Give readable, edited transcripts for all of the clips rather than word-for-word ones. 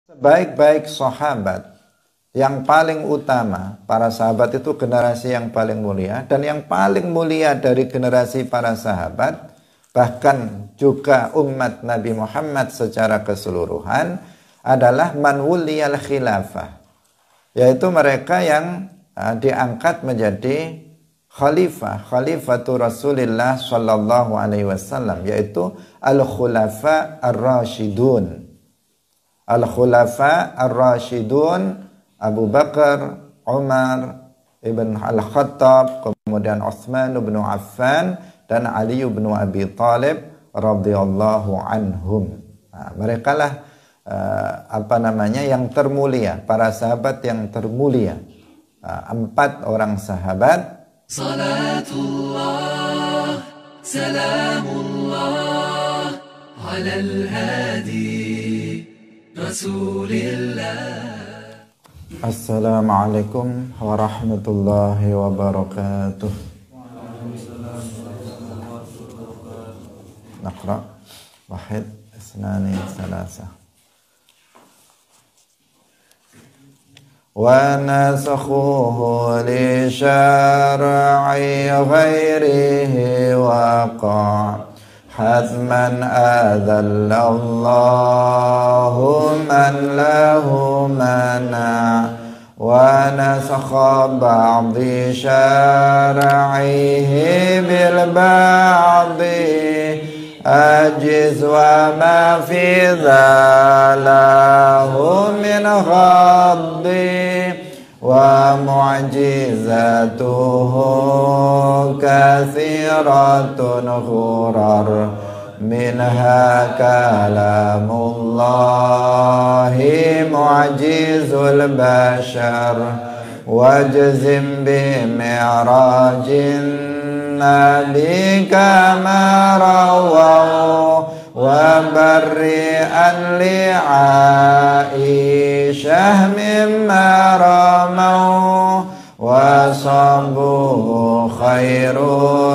Sebaik-baik sahabat yang paling utama, para sahabat itu generasi yang paling mulia, dan yang paling mulia dari generasi para sahabat, bahkan juga umat Nabi Muhammad secara keseluruhan, adalah man wuliyal khilafah, yaitu mereka yang diangkat menjadi khalifatul Rasulullah sallallahu alaihi wasallam, yaitu al-khulafa ar-rasyidun. Al-Khulafa Ar-Rashidun, Abu Bakar, Umar, Ibn Al-Khattab, kemudian Utsman bin Affan, dan Ali bin Abi Thalib radhiyallahu anhum. Nah, mereka lah yang termulia, para sahabat yang termulia. 4 orang sahabat. Salatullah, salamullah, alal hadi Rasulillah. Assalamualaikum warahmatullahi wabarakatuh. Naqra wahid isnani salasa. Wa nasakhuhu li syar'i ghairihi waqa' حتما آذل الله من له منع ونسخ بعض شرعه بالبعض أجز وما في ذا له من غض ومعجزته كثيرة غرر منها كلام الله معجز البشر واجزم بمعراج النبي كما رووا وبرئا لعائشة مما رموا وصبه خير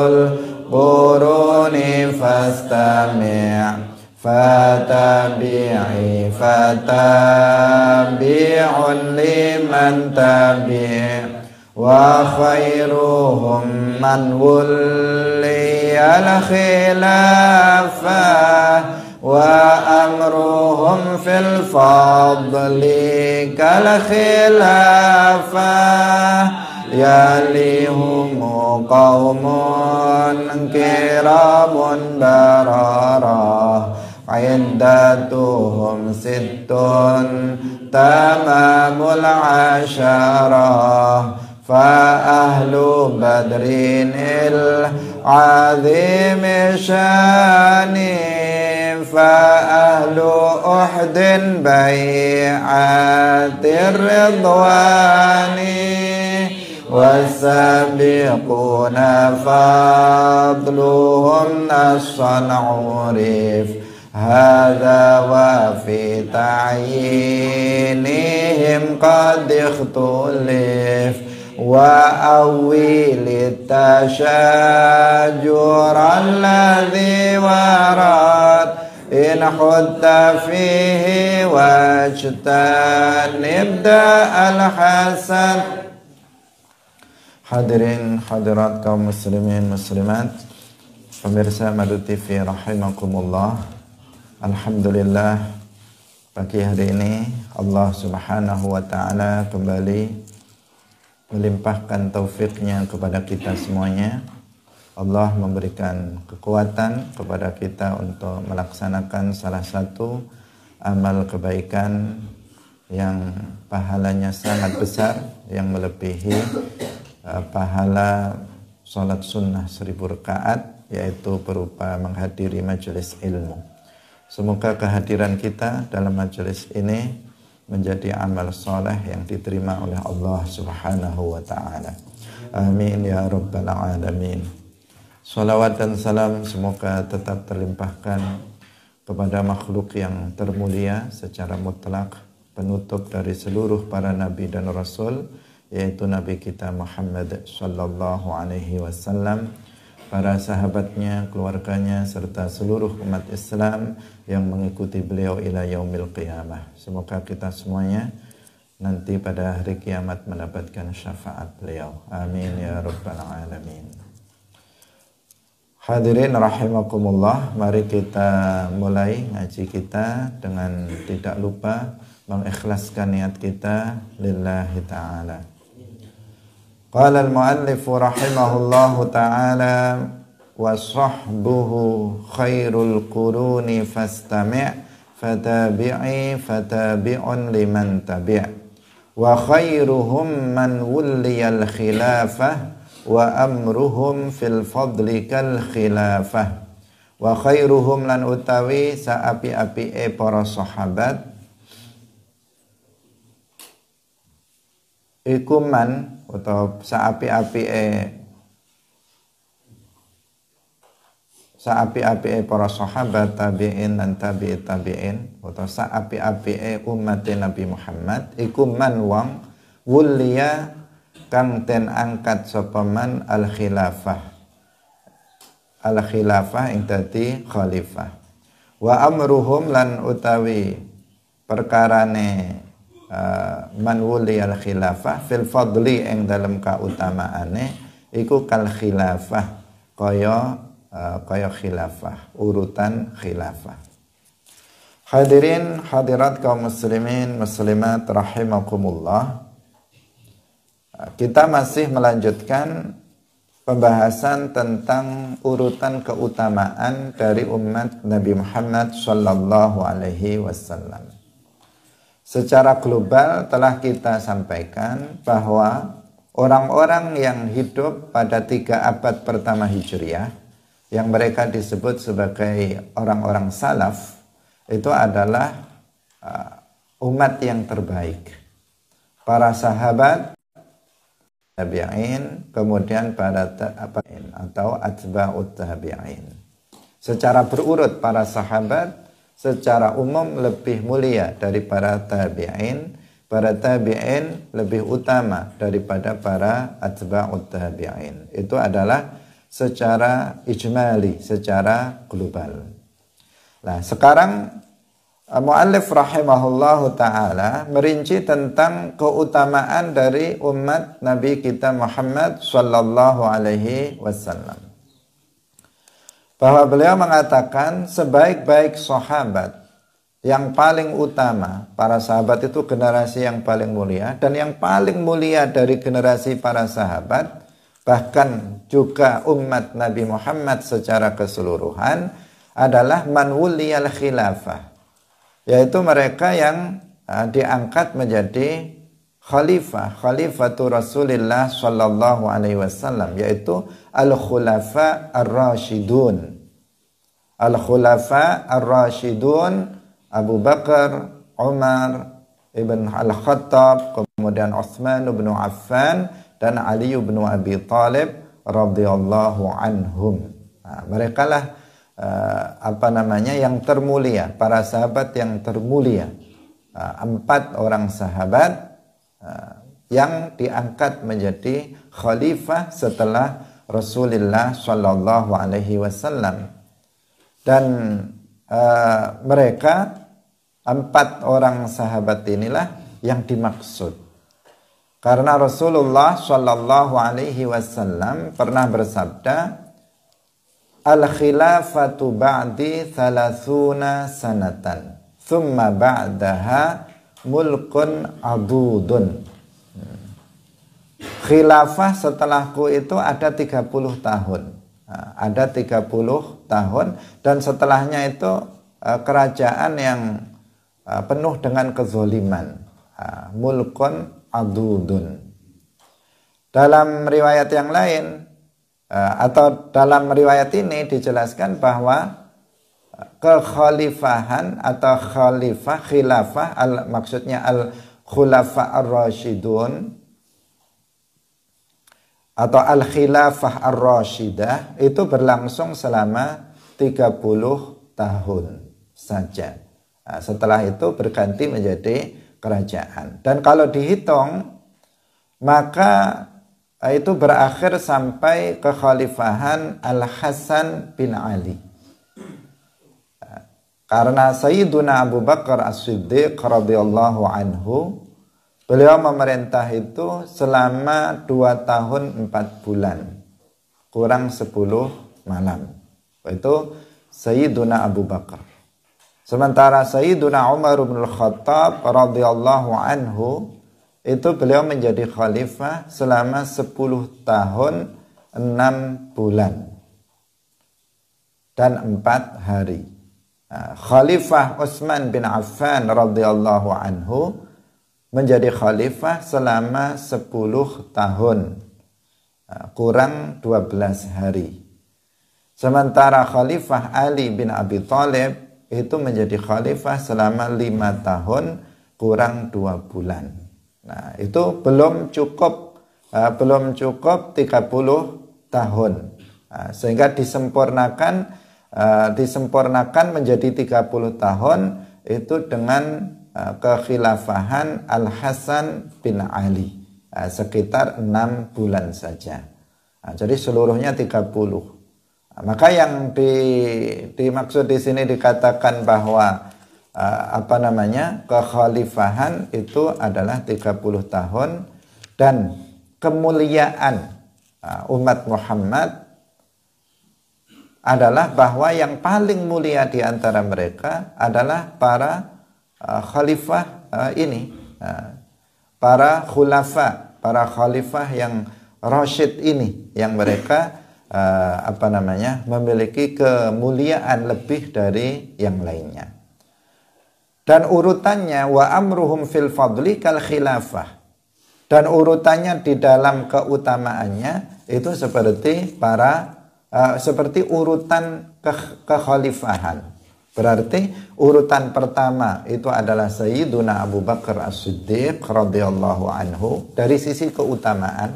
القرون فاستمع فتابعي فتابع لمن تبع وخيرهم من ولي الخلافة وأمرهم في الفضل كالخلافة يليهم قوم كرام بررة عدتهم 6 تمام العشرة فأهل بدر العظيم شان فأهل أحد بيعة الرضوان والسابقون فضلهم نصا عرف هذا وفي تعيينهم قد اختلف وأول التشاجر الذي ورد إن حد فيه واجتنب داء الحسن. Hadirin hadirat kaum muslimin muslimat, pemirsa Madu TV rahimakumullah. Alhamdulillah, pagi hari ini Allah Subhanahu wa taala kembali melimpahkan taufiknya kepada kita semuanya. Allah memberikan kekuatan kepada kita untuk melaksanakan salah satu amal kebaikan yang pahalanya sangat besar, yang melebihi pahala sholat sunnah 1000 rakaat, yaitu berupa menghadiri majelis ilmu. Semoga kehadiran kita dalam majelis ini menjadi amal soleh yang diterima oleh Allah Subhanahu wa ta'ala. Amin ya rabbal alamin. Salawat dan salam semoga tetap terlimpahkan kepada makhluk yang termulia secara mutlak, penutup dari seluruh para nabi dan rasul, yaitu Nabi kita Muhammad sallallahu alaihi wasallam, para sahabatnya, keluarganya, serta seluruh umat Islam yang mengikuti beliau ila yaumil qiyamah. Semoga kita semuanya nanti pada hari kiamat mendapatkan syafaat beliau. Amin ya rabbal alamin. Hadirin rahimakumullah, mari kita mulai ngaji kita dengan tidak lupa mengikhlaskan niat kita lillahi ta'ala. Qala al-muallif rahimahullahu ta'ala wa sahbuhu khairul quruni fastami' fatabi'i fatabi'un liman tabi' wa khairuhum man wulliyal khilafah wa amruhum fil fadli kal khilafah wa khairuhum lan utawi saapi-apike para sahabat iku man atau saapi-apike para sahabat tabi'in dan tabi'it tabi'in atau saapi-apike umat Nabi Muhammad iku man wong wuliya kang ten angkat sapa man al khilafah ing dadi khalifah wa amruhum lan utawi perkarane man wuli al khilafah fil fadli ing dalam kautamaane iku kal khilafah kaya khilafah, urutan khilafah. Hadirin hadirat kaum muslimin muslimat rahimakumullah, kita masih melanjutkan pembahasan tentang urutan keutamaan dari umat Nabi Muhammad sallallahu alaihi wasallam. Secara global telah kita sampaikan bahwa orang-orang yang hidup pada 3 abad pertama Hijriah, yang mereka disebut sebagai orang-orang salaf, itu adalah umat yang terbaik. Para sahabat, tabi'in, kemudian para tabi'in atau atba'ut tabi'in. Secara berurut para sahabat secara umum lebih mulia daripada tabi'in, para tabi'in lebih utama daripada para atba'ut tabi'in. Itu adalah secara ijmali, secara global. Nah, sekarang muallif rahimahullahu ta'ala merinci tentang keutamaan dari umat Nabi kita Muhammad sallallahu alaihi wasallam. Bahwa beliau mengatakan sebaik-baik sahabat yang paling utama, para sahabat itu generasi yang paling mulia, dan yang paling mulia dari generasi para sahabat, bahkan juga umat Nabi Muhammad secara keseluruhan, adalah man wuliyal khilafah, yaitu mereka yang diangkat menjadi khalifatu Rasulullah sallallahu alaihi wasallam, yaitu al-khulafa ar-rasyidun. Al-khulafa ar-rasyidun Abu Bakar, Umar ibn al-Khattab, kemudian Utsman ibn Affan dan Ali ibn Abi Thalib radhiyallahu anhum. Nah, mereka lah yang termulia, para sahabat yang termulia. 4 orang sahabat yang diangkat menjadi khalifah setelah Rasulullah sallallahu alaihi wasallam. Dan mereka 4 orang sahabat inilah yang dimaksud. Karena Rasulullah sallallahu alaihi wasallam pernah bersabda, al-khilafatu ba'di 30 sanatan, thumma ba'daha mulkun adudun. Khilafah setelahku itu ada 30 tahun. Ada 30 tahun, dan setelahnya itu kerajaan yang penuh dengan kezoliman. Mulkun adudun. Dalam riwayat yang lain, atau dalam riwayat ini dijelaskan bahwa kekhalifahan atau khilafah maksudnya al-khulafa ar-rasyidun atau al-khilafah ar-rasyidah itu berlangsung selama 30 tahun saja. Nah, setelah itu berganti menjadi kerajaan. Dan kalau dihitung, maka itu berakhir sampai kekhalifahan Al-Hasan bin Ali. Karena Sayyiduna Abu Bakar As-Siddiq radhiyallahu anhu, beliau memerintah itu selama 2 tahun 4 bulan, kurang 10 malam. Itu Sayyiduna Abu Bakar. Sementara Sayyiduna Umar bin Khattab radhiyallahu anhu, itu beliau menjadi khalifah selama 10 tahun 6 bulan dan 4 hari. Khalifah Utsman bin Affan radhiyallahu anhu menjadi khalifah selama 10 tahun, kurang 12 hari. Sementara Khalifah Ali bin Abi Thalib itu menjadi khalifah selama 5 tahun, kurang 2 bulan. Nah, itu belum cukup 30 tahun. Sehingga disempurnakan menjadi 30 tahun itu dengan kekhilafahan Al-Hasan bin Ali, sekitar 6 bulan saja. Jadi seluruhnya 30. Maka yang dimaksud di sini dikatakan bahwa kekhalifahan itu adalah 30 tahun, dan kemuliaan umat Muhammad adalah bahwa yang paling mulia di antara mereka adalah para khalifah ini, para khulafa, para khalifah yang rasyid ini, yang mereka memiliki kemuliaan lebih dari yang lainnya. Dan urutannya wa amruhum fil fadli kal khilafah. Dan urutannya di dalam keutamaannya itu seperti urutan kekhalifahan. Berarti urutan pertama itu adalah Sayyiduna Abu Bakar As-Siddiq radhiyallahu anhu dari sisi keutamaan.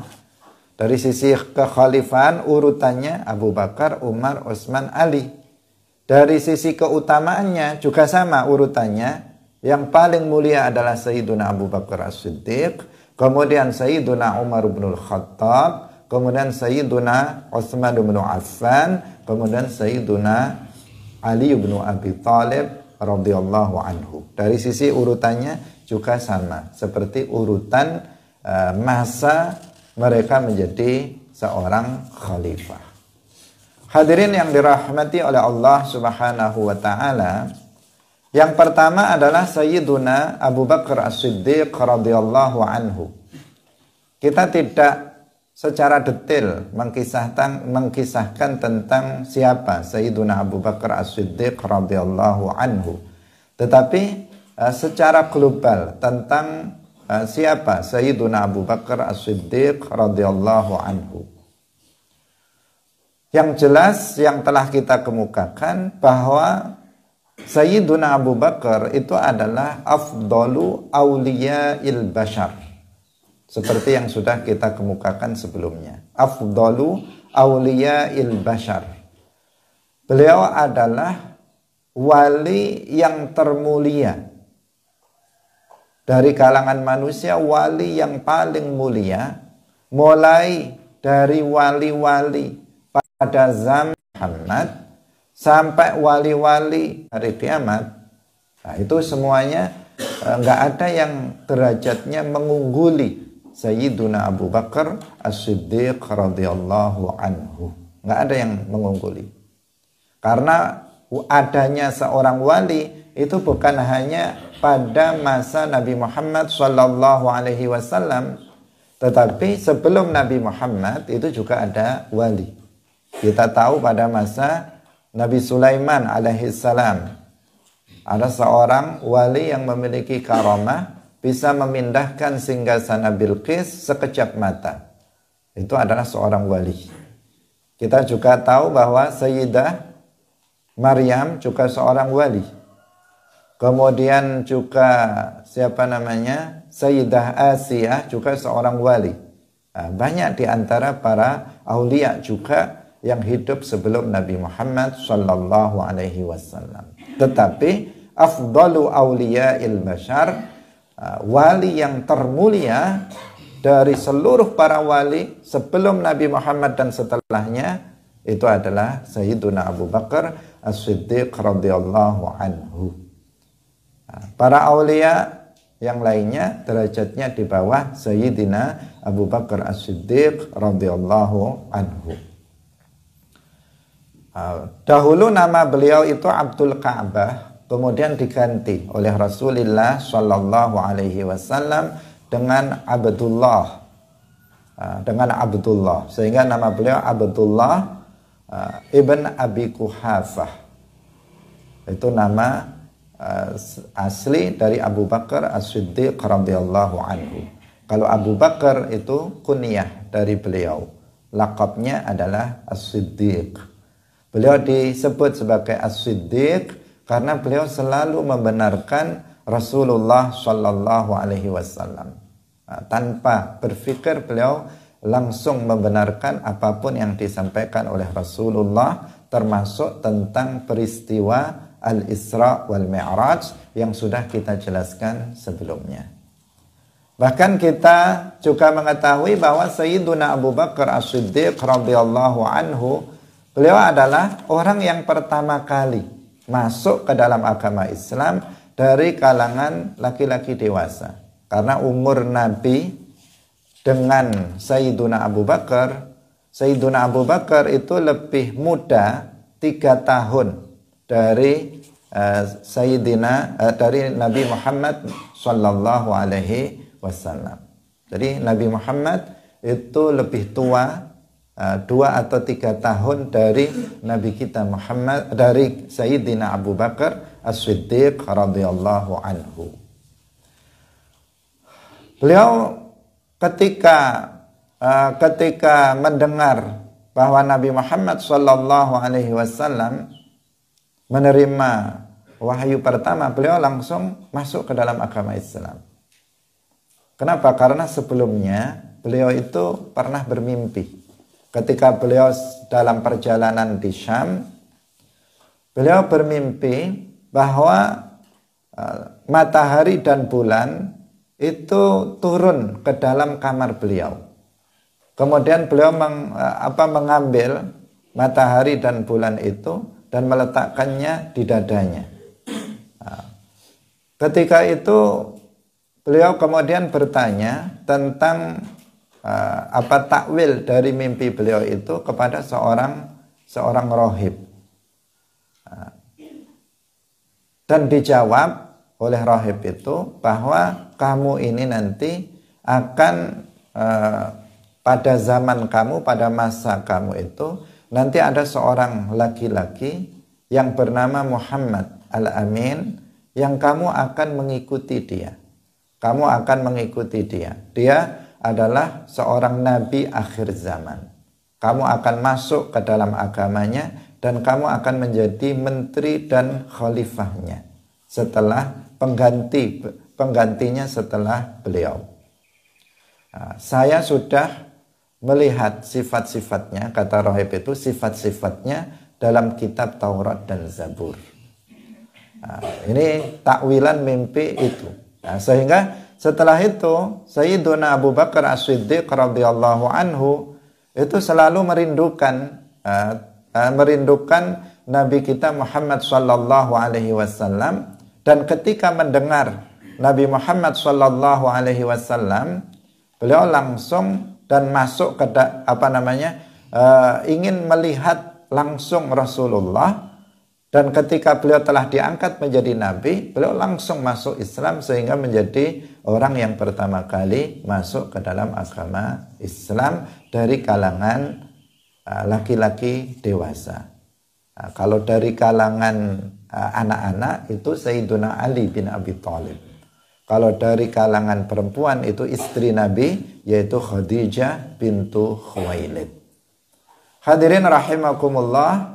Dari sisi kekhalifahan urutannya Abu Bakar, Umar, Utsman, Ali. Dari sisi keutamaannya juga sama urutannya. Yang paling mulia adalah Sayyiduna Abu Bakar As-Siddiq, kemudian Sayyiduna Umar bin Khattab, kemudian Sayyiduna Utsman bin Affan, kemudian Sayyiduna Ali bin Abi Thalib radhiyallahu anhu. Dari sisi urutannya juga sama, seperti urutan masa mereka menjadi seorang khalifah. Hadirin yang dirahmati oleh Allah Subhanahu wa taala, yang pertama adalah Sayyiduna Abu Bakar As-Siddiq radhiyallahu anhu. Kita tidak secara detail mengkisahkan tentang siapa Sayyiduna Abu Bakar As-Siddiq radhiyallahu anhu, tetapi secara global tentang siapa Sayyiduna Abu Bakar As-Siddiq radhiyallahu anhu. Yang jelas yang telah kita kemukakan bahwa Sayyiduna Abu Bakar itu adalah afdalu awliya'il bashar. Seperti yang sudah kita kemukakan sebelumnya. Afdalu awliya'il bashar. Beliau adalah wali yang termulia dari kalangan manusia, wali yang paling mulia, mulai dari wali-wali pada zaman Muhammad sampai wali-wali hari kiamat. Nah, itu semuanya nggak ada yang derajatnya mengungguli Sayyiduna Abu Bakar As-Siddiq radhiyallahu anhu. Nggak ada yang mengungguli. Karena adanya seorang wali itu bukan hanya pada masa Nabi Muhammad sallallahu alaihi wasallam, tetapi sebelum Nabi Muhammad itu juga ada wali. Kita tahu pada masa Nabi Sulaiman alaihi salam ada seorang wali yang memiliki karamah, bisa memindahkan singgasana Bilqis sekejap mata. Itu adalah seorang wali. Kita juga tahu bahwa Sayyidah Maryam juga seorang wali. Kemudian juga Sayyidah Asiyah juga seorang wali. Nah, banyak di antara para aulia juga yang hidup sebelum Nabi Muhammad sallallahu alaihi wasallam. Tetapi afdalu awliya'il bashar, wali yang termulia dari seluruh para wali sebelum Nabi Muhammad dan setelahnya itu adalah Sayyiduna Abu Bakar As-Siddiq radhiyallahu anhu. Para aulia yang lainnya derajatnya di bawah Sayyidina Abu Bakar As-Siddiq radhiyallahu anhu. Dahulu nama beliau itu Abdul Ka'bah, kemudian diganti oleh Rasulullah Shallallahu Alaihi Wasallam dengan Abdullah, sehingga nama beliau Abdullah ibn Abi Quhafah. Itu nama asli dari Abu Bakar As-Siddiq radhiyallahu anhu. Kalau Abu Bakar itu kunyah dari beliau, laqabnya adalah As-Siddiq. Beliau disebut sebagai As-Siddiq karena beliau selalu membenarkan Rasulullah Shallallahu Alaihi Wasallam. Tanpa berpikir beliau langsung membenarkan apapun yang disampaikan oleh Rasulullah, termasuk tentang peristiwa Al-Isra wal Mi'raj yang sudah kita jelaskan sebelumnya. Bahkan kita juga mengetahui bahwa Sayyiduna Abu Bakar As-Siddiq radhiyallahu anhu, beliau adalah orang yang pertama kali masuk ke dalam agama Islam dari kalangan laki-laki dewasa. Karena umur Nabi dengan Sayyiduna Abu Bakar itu lebih muda 3 tahun dari dari Nabi Muhammad sallallahu alaihi wasallam. Jadi Nabi Muhammad itu lebih tua 2 atau 3 tahun dari Nabi kita Muhammad, dari Sayyidina Abu Bakar As-Siddiq radhiyallahu anhu. Beliau ketika mendengar bahwa Nabi Muhammad sallallahu alaihi wasallam menerima wahyu pertama, beliau langsung masuk ke dalam agama Islam. Kenapa? Karena sebelumnya beliau itu pernah bermimpi. Ketika beliau dalam perjalanan di Syam, beliau bermimpi bahwa matahari dan bulan itu turun ke dalam kamar beliau. Kemudian beliau mengambil matahari dan bulan itu dan meletakkannya di dadanya. Ketika itu beliau kemudian bertanya tentang apa takwil dari mimpi beliau itu kepada seorang rohib. Dan dijawab oleh rohib itu bahwa kamu ini nanti akan pada zaman kamu, pada masa kamu itu nanti ada seorang laki-laki yang bernama Muhammad Al-Amin yang kamu akan mengikuti dia. Kamu akan mengikuti dia. Dia adalah seorang nabi akhir zaman. Kamu akan masuk ke dalam agamanya dan kamu akan menjadi menteri dan khalifahnya setelah penggantinya setelah beliau. Saya sudah melihat sifat-sifatnya, kata rohib itu, sifat-sifatnya dalam kitab Taurat dan Zabur. Ini takwilan mimpi itu. Sehingga setelah itu Sayyiduna Abu Bakar As-Siddiq radhiyallahu anhu itu selalu merindukan Nabi kita Muhammad sallallahu alaihi wasallam, dan ketika mendengar Nabi Muhammad sallallahu alaihi wasallam, beliau langsung dan masuk ke ingin melihat langsung Rasulullah. Dan ketika beliau telah diangkat menjadi nabi, beliau langsung masuk Islam sehingga menjadi orang yang pertama kali masuk ke dalam agama Islam dari kalangan laki-laki dewasa. Kalau dari kalangan anak-anak itu Sayyiduna Ali bin Abi Thalib. Kalau dari kalangan perempuan itu istri Nabi, yaitu Khadijah bintu Khuwailid. Hadirin rahimakumullah,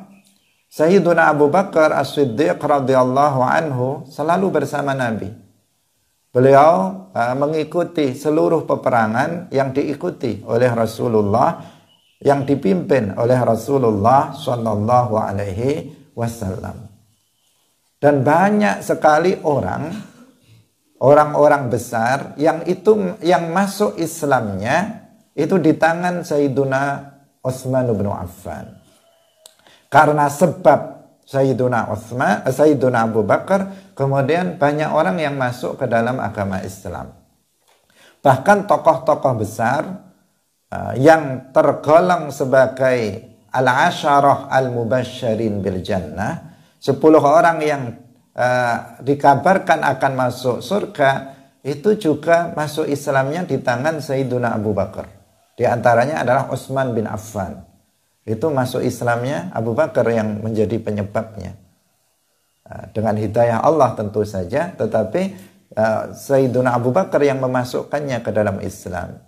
Sayyiduna Abu Bakar As-Siddiq radhiyallahu anhu selalu bersama Nabi. Beliau mengikuti seluruh peperangan yang diikuti oleh Rasulullah, yang dipimpin oleh Rasulullah sallallahu alaihi wasallam. Dan banyak sekali orang orang-orang besar yang masuk Islamnya itu di tangan Sayyiduna Utsman bin Affan. Karena sebab Sayyiduna Abu Bakar, kemudian banyak orang yang masuk ke dalam agama Islam. Bahkan tokoh-tokoh besar yang tergolong sebagai al-asyarah al-mubasysyirin bil jannah, 10 orang yang dikabarkan akan masuk surga, itu juga masuk Islamnya di tangan Sayyiduna Abu Bakar. Di antaranya adalah Utsman bin Affan. Itu masuk Islamnya Abu Bakar yang menjadi penyebabnya. Dengan hidayah Allah tentu saja, tetapi Sayyiduna Abu Bakar yang memasukkannya ke dalam Islam.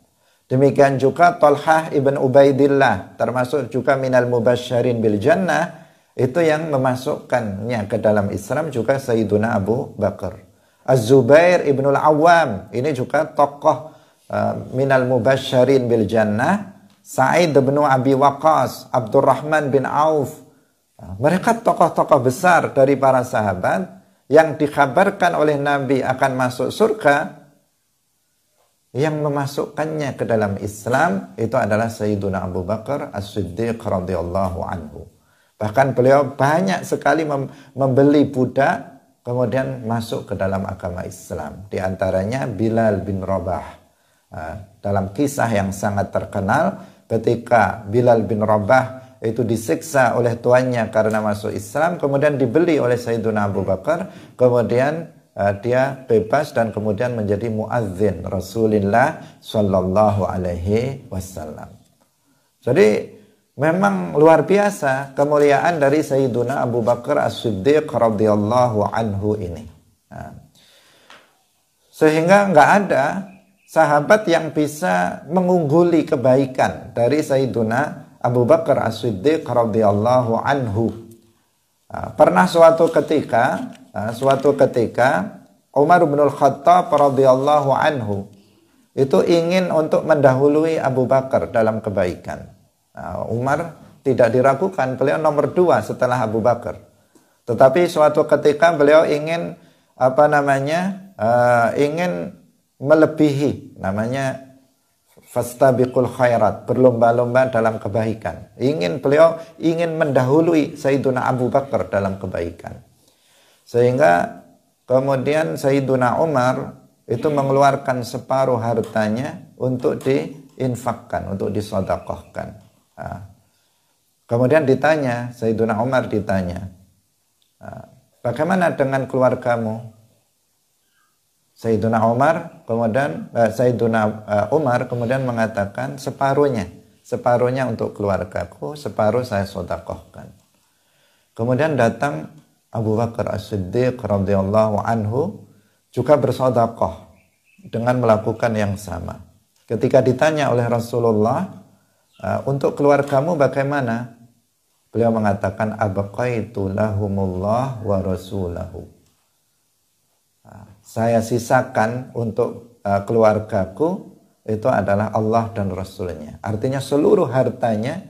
Demikian juga Talhah ibn Ubaidillah, termasuk juga minal mubasysyirin bil jannah, itu yang memasukkannya ke dalam Islam juga Sayyiduna Abu Bakar. Az-Zubair ibn al-Awwam, ini juga tokoh minal mubasysyirin bil jannah. Sa'id bin Abi Waqqas, Abdurrahman bin Auf, mereka tokoh-tokoh besar dari para sahabat yang dikabarkan oleh Nabi akan masuk surga. Yang memasukkannya ke dalam Islam itu adalah Sayyiduna Abu Bakar As-Siddiq radhiyallahu anhu. Bahkan beliau banyak sekali membeli budak kemudian masuk ke dalam agama Islam. Di antaranya Bilal bin Rabah. Dalam kisah yang sangat terkenal, ketika Bilal bin Rabah itu disiksa oleh tuannya karena masuk Islam, kemudian dibeli oleh Sayyiduna Abu Bakar, kemudian dia bebas dan kemudian menjadi muadzin Rasulullah sallallahu alaihi wasallam. Jadi memang luar biasa kemuliaan dari Sayyiduna Abu Bakar As-Siddiq radhiyallahu anhu ini. Sehingga nggak ada sahabat yang bisa mengungguli kebaikan dari Sayyiduna Abu Bakar As-Siddiq radhiyallahu anhu. Pernah suatu ketika Umar bin Al-Khattab radhiyallahu anhu itu ingin untuk mendahului Abu Bakar dalam kebaikan. Umar tidak diragukan, beliau nomor 2 setelah Abu Bakar. Tetapi suatu ketika beliau ingin ingin melebihi, namanya fastabiqul khairat, berlomba-lomba dalam kebaikan. Beliau ingin mendahului Sayyiduna Abu Bakar dalam kebaikan. Sehingga kemudian Sayyiduna Umar itu mengeluarkan separuh hartanya untuk diinfakkan, untuk disedekahkan. Kemudian ditanya, Sayyiduna Umar ditanya, bagaimana dengan keluargamu? Sayyiduna Umar kemudian mengatakan separuhnya untuk keluargaku, separuh saya sedekahkan. Kemudian datang Abu Bakar As-Siddiq radhiyallahu anhu juga bersedekah dengan melakukan yang sama. Ketika ditanya oleh Rasulullah, untuk keluargamu bagaimana? Beliau mengatakan, abqaitu lahumullah wa rasulahu. Saya sisakan untuk keluargaku itu adalah Allah dan Rasulnya. Artinya seluruh hartanya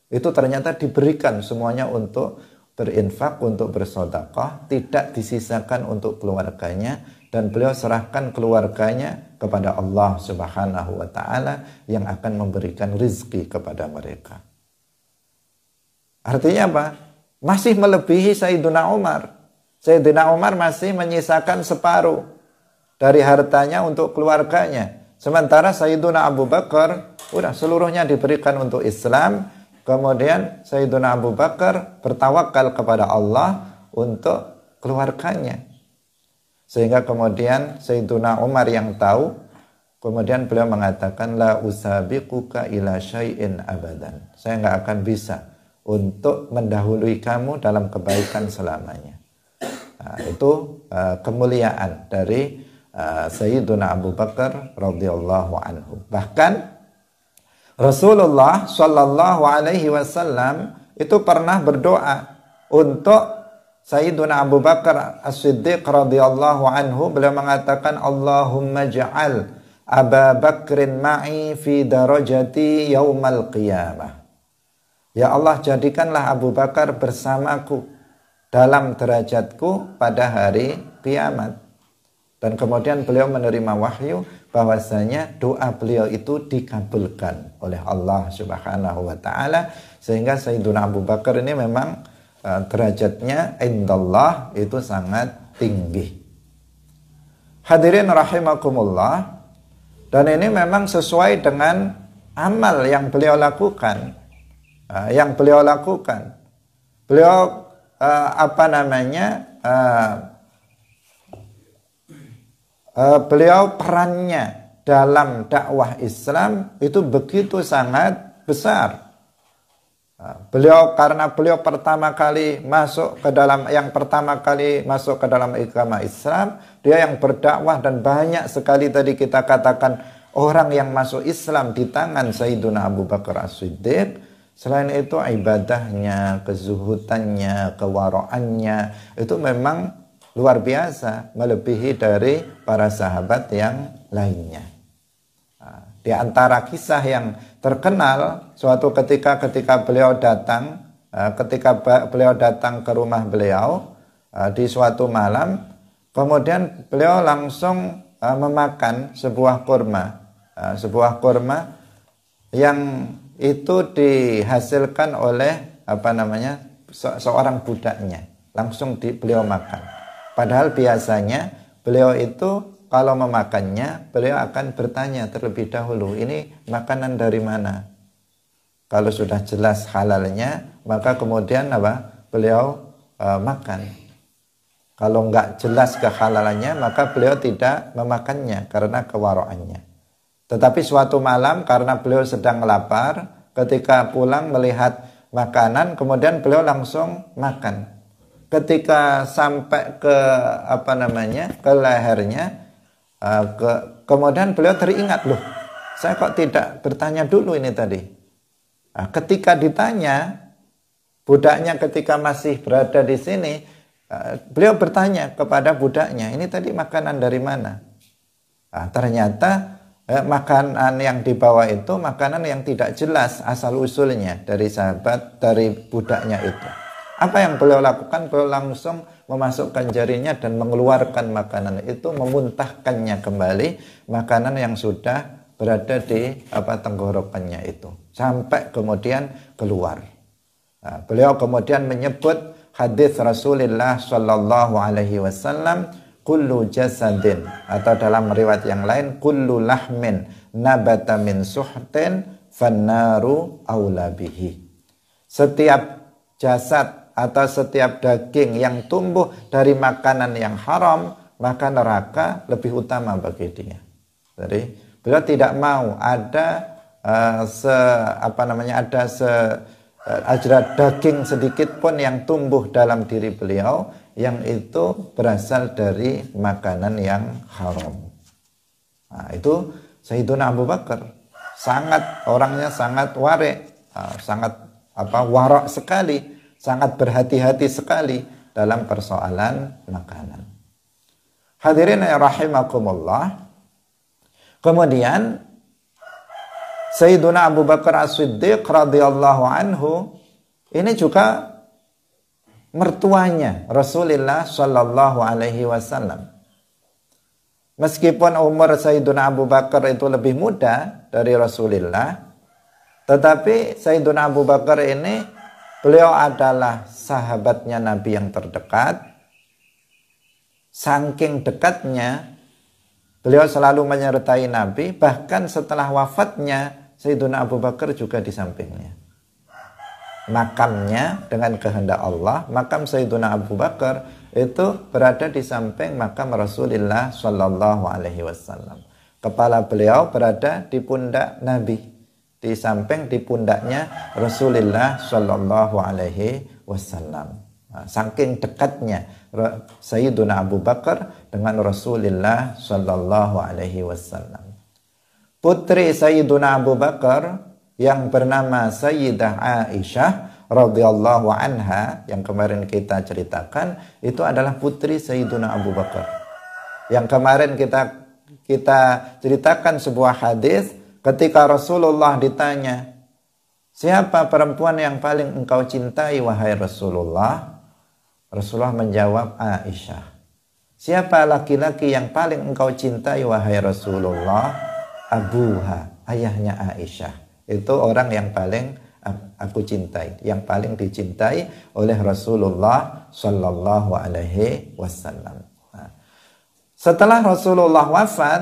itu ternyata diberikan semuanya untuk berinfak, untuk bersedekah, tidak disisakan untuk keluarganya, dan beliau serahkan keluarganya kepada Allah Subhanahu wa taala yang akan memberikan rizki kepada mereka. Artinya apa? Masih melebihi Sayyiduna Umar. Sayyidina Umar masih menyisakan separuh dari hartanya untuk keluarganya. Sementara Sayyiduna Abu Bakar udah seluruhnya diberikan untuk Islam. Kemudian Sayyiduna Abu Bakar bertawakal kepada Allah untuk keluarganya. Sehingga kemudian Sayyiduna Umar yang tahu, kemudian beliau mengatakan, la usabiquka ila syai'in abadan. Saya nggak akan bisa untuk mendahului kamu dalam kebaikan selamanya. Nah, itu kemuliaan dari Sayyiduna Abu Bakar radhiyallahu anhu. Bahkan Rasulullah Shallallahu Alaihi Wasallam itu pernah berdoa untuk Sayyiduna Abu Bakar As-Siddiq radhiyallahu anhu. Beliau mengatakan, Allahumma ja'al Aba Bakrin ma'i fi darajati yaumal qiyamah. Ya Allah, jadikanlah Abu Bakar bersamaku dalam derajatku pada hari kiamat. Dan kemudian beliau menerima wahyu bahwasanya doa beliau itu dikabulkan oleh Allah Subhanahu wa taala, sehingga Sayyiduna Abu Bakar ini memang derajatnya indallah itu sangat tinggi. Hadirin rahimakumullah, dan ini memang sesuai dengan amal yang beliau lakukan. Beliau beliau perannya dalam dakwah Islam itu begitu sangat besar. Karena beliau pertama kali masuk ke dalam agama Islam, dia yang berdakwah, dan banyak sekali tadi kita katakan orang yang masuk Islam di tangan Sayyiduna Abu Bakar As-Siddiq. Selain itu ibadahnya, kezuhudannya, kewaroannya itu memang luar biasa, melebihi dari para sahabat yang lainnya. Di antara kisah yang terkenal, suatu ketika beliau datang ke rumah beliau di suatu malam, kemudian beliau langsung memakan sebuah kurma yang itu dihasilkan oleh seorang budaknya. Langsung beliau makan. Padahal biasanya beliau itu kalau memakannya, beliau akan bertanya terlebih dahulu, ini makanan dari mana? Kalau sudah jelas halalnya, maka kemudian beliau makan. Kalau nggak jelas kehalalannya, maka beliau tidak memakannya karena kewaroannya. Tetapi suatu malam karena beliau sedang lapar, ketika pulang melihat makanan, kemudian beliau langsung makan. Ketika sampai ke lehernya, kemudian beliau teringat, loh, saya kok tidak bertanya dulu ini tadi. Ketika ditanya, budaknya ketika masih berada di sini, beliau bertanya kepada budaknya, ini tadi makanan dari mana? Ternyata makanan yang dibawa itu makanan yang tidak jelas asal usulnya dari budaknya itu. Apa yang beliau lakukan? Beliau langsung memasukkan jarinya dan mengeluarkan makanan itu, memuntahkannya kembali, makanan yang sudah berada di tenggorokannya itu, sampai kemudian keluar. Beliau kemudian menyebut hadis Rasulullah Shallallahu Alaihi Wasallam, kullu jasadin, atau dalam riwayat yang lain, kullu lahmin nabata min suhtin fannaru aula bihi. Setiap jasad atau setiap daging yang tumbuh dari makanan yang haram, maka neraka lebih utama bagi dia. Jadi beliau tidak mau ada daging sedikit pun yang tumbuh dalam diri beliau yang itu berasal dari makanan yang haram. Itu Sayyiduna Abu Bakar orangnya sangat wari', sangat warok sekali, sangat berhati-hati sekali dalam persoalan makanan. Hadirin ya rahimakumullah. Kemudian Sayyiduna Abu Bakar As-Siddiq radhiyallahu anhu ini juga mertuanya Rasulullah Shallallahu Alaihi Wasallam. Meskipun umur Sayyiduna Abu Bakar itu lebih muda dari Rasulullah, tetapi Sayyiduna Abu Bakar ini beliau adalah sahabatnya Nabi yang terdekat. Saking dekatnya, beliau selalu menyertai Nabi. Bahkan setelah wafatnya, Sayyiduna Abu Bakar juga di sampingnya. Makamnya dengan kehendak Allah, makam Sayyiduna Abu Bakar itu berada di samping makam Rasulullah Shallallahu Alaihi Wasallam. Kepala beliau berada di pundak Nabi, di samping di pundaknya Rasulullah Shallallahu Alaihi Wasallam. Saking dekatnya Sayyiduna Abu Bakar dengan Rasulullah Shallallahu Alaihi Wasallam. Putri Sayyiduna Abu Bakar yang bernama Sayyidah Aisyah radhiyallahu anha yang kemarin kita ceritakan, itu adalah putri Sayyiduna Abu Bakar. Yang kemarin kita ceritakan sebuah hadis. Ketika Rasulullah ditanya, siapa perempuan yang paling engkau cintai wahai Rasulullah? Rasulullah menjawab, Aisyah. siapa laki-laki yang paling engkau cintai wahai Rasulullah? Abuha, ayahnya Aisyah. Itu orang yang paling aku cintai, yang paling dicintai oleh Rasulullah Sallallahu Alaihi Wasallam. Nah, setelah Rasulullah wafat,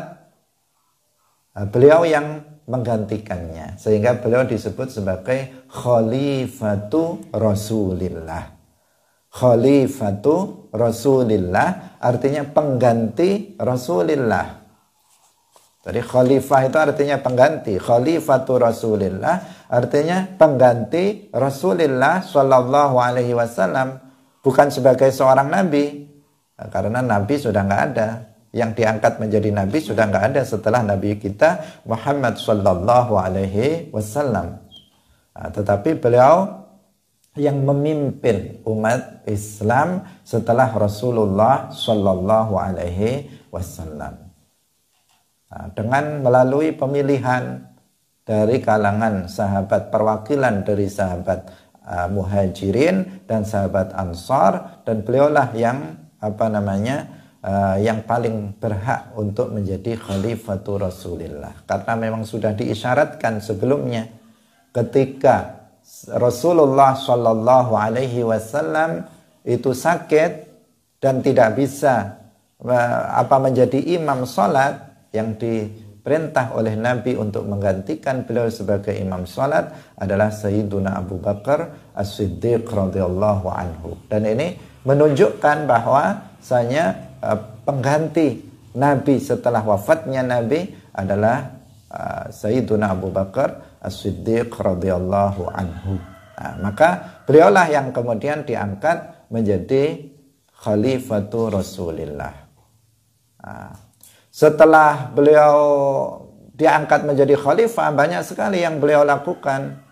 beliau yang menggantikannya, sehingga beliau disebut sebagai Khalifatu Rasulillah. Khalifatu Rasulillah artinya pengganti Rasulillah. Jadi khalifah itu artinya pengganti. Khalifatu Rasulillah artinya pengganti Rasulillah Sallallahu Alaihi Wasallam, bukan sebagai seorang nabi, karena nabi sudah nggak ada. Yang diangkat menjadi nabi sudah nggak ada setelah nabi kita Muhammad Sallallahu Alaihi Wasallam. Tetapi beliau yang memimpin umat Islam setelah Rasulullah Sallallahu Alaihi Wasallam. Dengan melalui pemilihan dari kalangan sahabat, perwakilan dari sahabat Muhajirin dan sahabat Ansar, dan beliaulah yang yang paling berhak untuk menjadi Khalifatul Rasulillah, karena memang sudah diisyaratkan sebelumnya ketika Rasulullah Shallallahu Alaihi Wasallam itu sakit dan tidak bisa menjadi imam salat, yang diperintah oleh Nabi untuk menggantikan beliau sebagai imam salat adalah Sayyiduna Abu Bakar As-Siddiq radhiyallahu anhu. Dan ini menunjukkan bahwa pengganti Nabi setelah wafatnya Nabi adalah Sayyiduna Abu Bakar As-Siddiq radhiyallahu anhu. Maka beliaulah yang kemudian diangkat menjadi Khalifatul Rasulillah. Setelah beliau diangkat menjadi khalifah, banyak sekali yang beliau lakukan.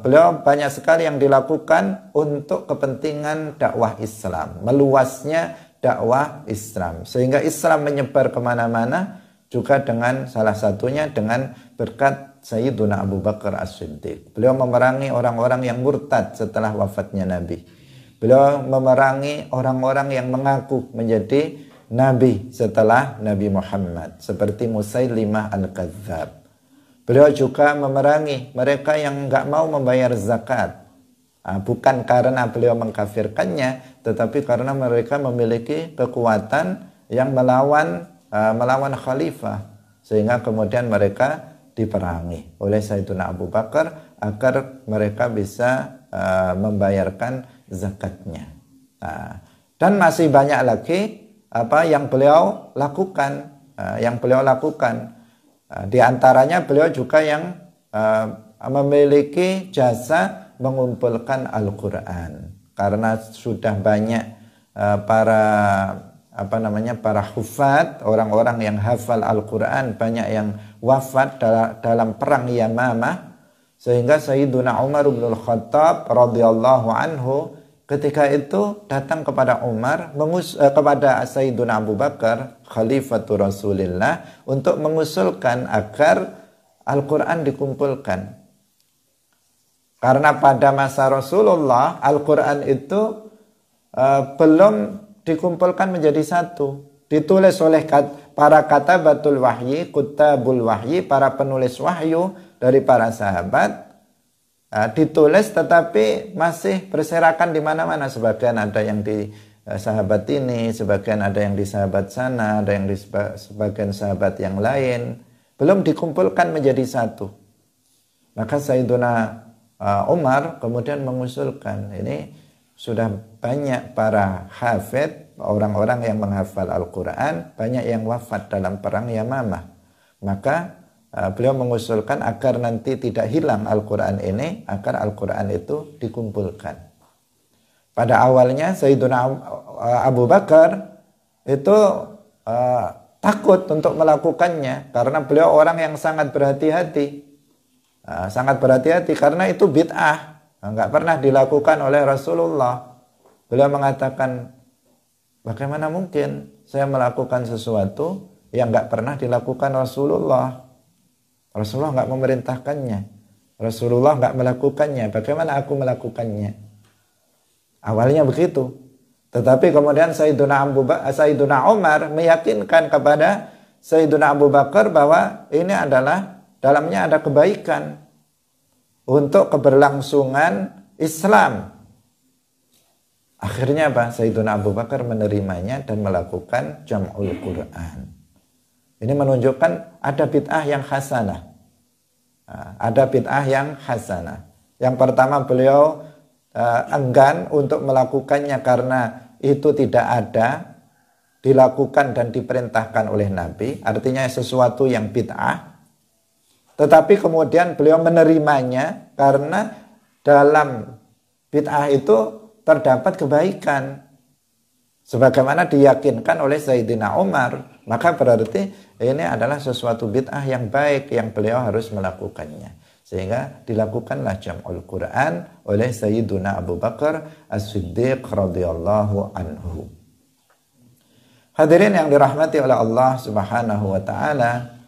Beliau banyak sekali yang dilakukan untuk kepentingan dakwah Islam, meluasnya dakwah Islam, sehingga Islam menyebar kemana-mana, juga dengan salah satunya dengan berkat Sayyiduna Abu Bakar As-Siddiq. Beliau memerangi orang-orang yang murtad setelah wafatnya Nabi. Beliau memerangi orang-orang yang mengaku menjadi Nabi setelah Nabi Muhammad, seperti Musailimah Al-Kadzab. Beliau juga memerangi mereka yang nggak mau membayar zakat, bukan karena beliau mengkafirkannya, tetapi karena mereka memiliki kekuatan yang melawan khalifah, sehingga kemudian mereka diperangi oleh Sayyiduna Abu Bakar agar mereka bisa membayarkan zakatnya. Dan masih banyak lagi yang beliau lakukan, di antaranya beliau juga yang memiliki jasa mengumpulkan Al-Quran, karena sudah banyak para hufad, orang-orang yang hafal Al-Quran, banyak yang wafat dalam perang Yamamah, sehingga Sayyiduna Umar bin Khattab radhiyallahu anhu ketika itu datang kepada kepada Sayyiduna Abu Bakar Khalifatul Rasulillah untuk mengusulkan agar Al-Quran dikumpulkan. Karena pada masa Rasulullah Al-Quran itu belum dikumpulkan menjadi satu. Ditulis oleh para katabatul wahyi, kutabul wahyi, para penulis wahyu dari para sahabat. Ditulis tetapi masih berserakan di mana-mana. Sebagian ada yang di sahabat ini, sebagian ada yang di sahabat sana, ada yang di sebagian sahabat yang lain. Belum dikumpulkan menjadi satu. Maka Sayyiduna Umar kemudian mengusulkan, ini sudah banyak para hafid, orang-orang yang menghafal Al-Quran, banyak yang wafat dalam perang Yamamah. Maka beliau mengusulkan agar nanti tidak hilang Al-Quran ini, agar Al-Quran itu dikumpulkan. Pada awalnya Sayyiduna Abu Bakar itu takut untuk melakukannya, karena beliau orang yang sangat berhati-hati. Sangat berhati-hati karena itu bid'ah, nggak pernah dilakukan oleh Rasulullah. Beliau mengatakan, bagaimana mungkin saya melakukan sesuatu yang nggak pernah dilakukan Rasulullah? Rasulullah nggak memerintahkannya, Rasulullah nggak melakukannya, bagaimana aku melakukannya? Awalnya begitu. Tetapi kemudian Sayyiduna Umar meyakinkan kepada Sayyiduna Abu Bakar bahwa ini adalah dalamnya ada kebaikan untuk keberlangsungan Islam. Akhirnya apa? Sayyiduna Abu Bakar menerimanya dan melakukan jam'ul Quran. Ini menunjukkan ada bid'ah yang hasanah. Ada bid'ah yang hasanah. Yang pertama, beliau enggan untuk melakukannya karena itu tidak ada, dilakukan dan diperintahkan oleh Nabi. Artinya sesuatu yang bid'ah. Tetapi kemudian beliau menerimanya karena dalam bid'ah itu terdapat kebaikan. Sebagaimana diyakinkan oleh Sayyidina Umar. Maka berarti ini adalah sesuatu bid'ah yang baik yang beliau harus melakukannya. Sehingga dilakukanlah jam'ul Quran oleh Sayyiduna Abu Bakar As-Siddiq radhiyallahu anhu. Hadirin yang dirahmati oleh Allah Subhanahu wa taala,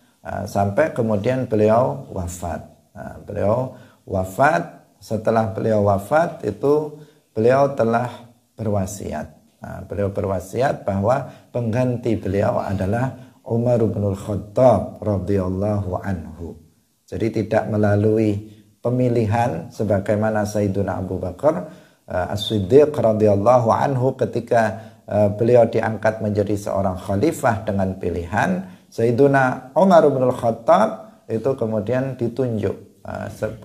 sampai kemudian beliau wafat. Beliau wafat, setelah beliau wafat itu beliau telah berwasiat. Beliau berwasiat bahwa pengganti beliau adalah Umar bin Khattab radhiyallahu anhu. Jadi tidak melalui pemilihan sebagaimana Sayyiduna Abu Bakar As-Siddiq radhiyallahu anhu ketika beliau diangkat menjadi seorang khalifah dengan pilihan. Sayyiduna Umar bin Khattab itu kemudian ditunjuk